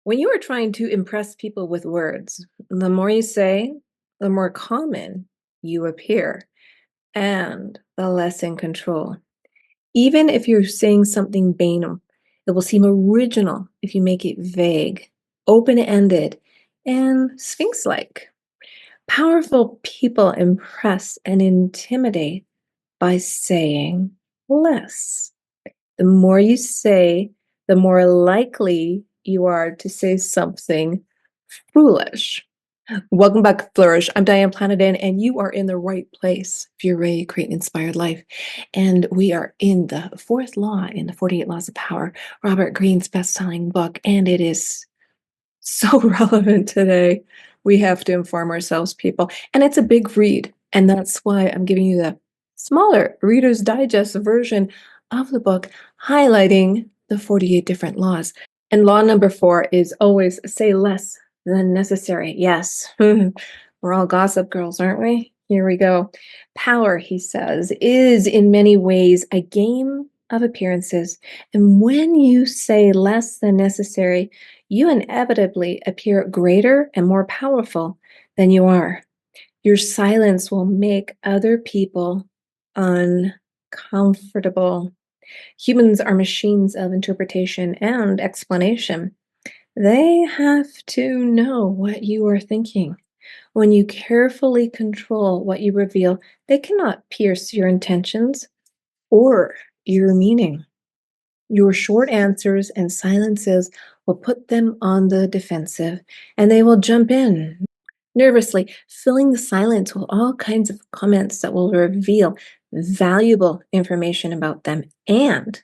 When you are trying to impress people with words, the more you say, the more common you appear and the less in control. Even if you're saying something banal, it will seem original if you make it vague, open ended, and sphinx like. Powerful people impress and intimidate by saying less. The more you say, the more likely you are to say something foolish. Welcome back to Flourish. I'm Diane Planadin, and you are in the right place if you're ready to create an inspired life. And we are in the fourth law in the 48 Laws of Power, Robert Greene's best-selling book, and it is so relevant today. We have to inform ourselves, people, and it's a big read, and that's why I'm giving you the smaller Reader's Digest version of the book, highlighting the 48 different laws. And law number 4 is always say less than necessary. Yes, we're all gossip girls, aren't we? Here we go. Power, he says, is in many ways a game of appearances. And when you say less than necessary, you inevitably appear greater and more powerful than you are. Your silence will make other people uncomfortable. Humans are machines of interpretation and explanation. They have to know what you are thinking. When you carefully control what you reveal, they cannot pierce your intentions or your meaning. Your short answers and silences will put them on the defensive, and they will jump in nervously, filling the silence with all kinds of comments that will reveal valuable information about them and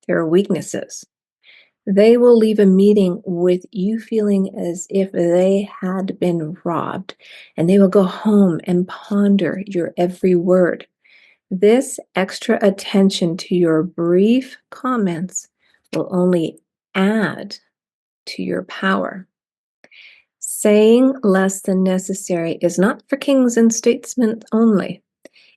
their weaknesses. They will leave a meeting with you feeling as if they had been robbed, and they will go home and ponder your every word. This extra attention to your brief comments will only add to your power. Saying less than necessary is not for kings and statesmen only.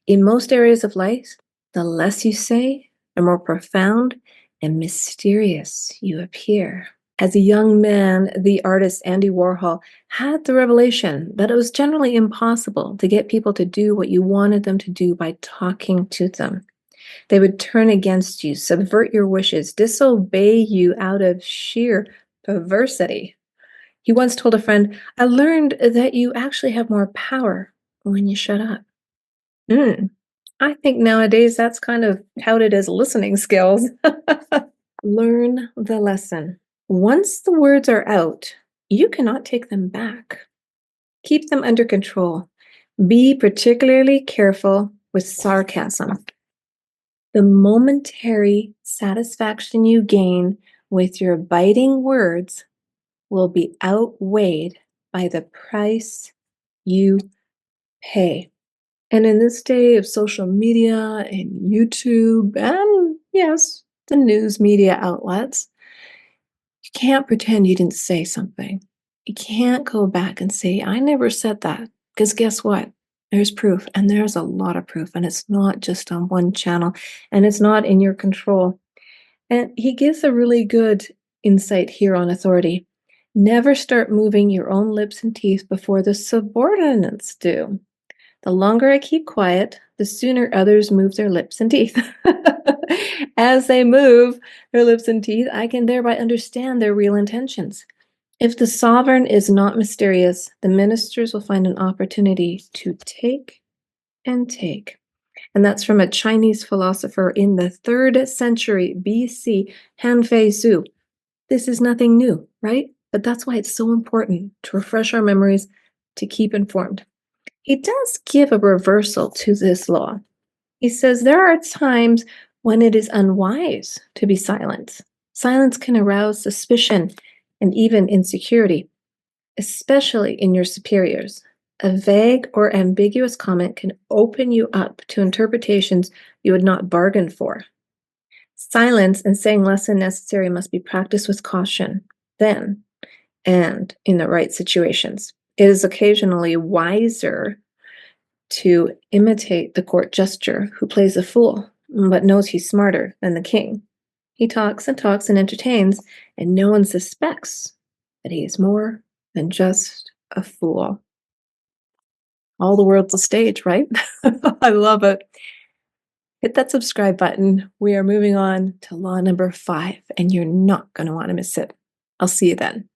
In most areas of life, the less you say, the more profound and mysterious you appear. As a young man, the artist Andy Warhol had the revelation that it was generally impossible to get people to do what you wanted them to do by talking to them. They would turn against you, subvert your wishes, disobey you out of sheer perversity. He once told a friend, "I learned that you actually have more power when you shut up." Mm. I think nowadays that's kind of touted as listening skills. Learn the lesson. Once the words are out, you cannot take them back. Keep them under control. Be particularly careful with sarcasm. The momentary satisfaction you gain with your biting words will be outweighed by the price you pay. And in this day of social media and YouTube and, yes, the news media outlets, you can't pretend you didn't say something. You can't go back and say, "I never said that." Because guess what? There's proof, and there's a lot of proof, and it's not just on one channel, and it's not in your control. And he gives a really good insight here on authority. Never start moving your own lips and teeth before the subordinates do. The longer I keep quiet, the sooner others move their lips and teeth. As they move their lips and teeth, I can thereby understand their real intentions. If the sovereign is not mysterious, the ministers will find an opportunity to take and take. And that's from a Chinese philosopher in the 3rd century BC, Han Fei Su. This is nothing new, right? But that's why it's so important to refresh our memories, to keep informed. He does give a reversal to this law. He says there are times when it is unwise to be silent. Silence can arouse suspicion and even insecurity, especially in your superiors. A vague or ambiguous comment can open you up to interpretations you would not bargain for. Silence and saying less than necessary must be practiced with caution, then, and in the right situations. It is occasionally wiser to imitate the court jester who plays a fool, but knows he's smarter than the king. He talks and talks and entertains, and no one suspects that he is more than just a fool. All the world's a stage, right? I love it. Hit that subscribe button. We are moving on to law number 5, and you're not going to want to miss it. I'll see you then.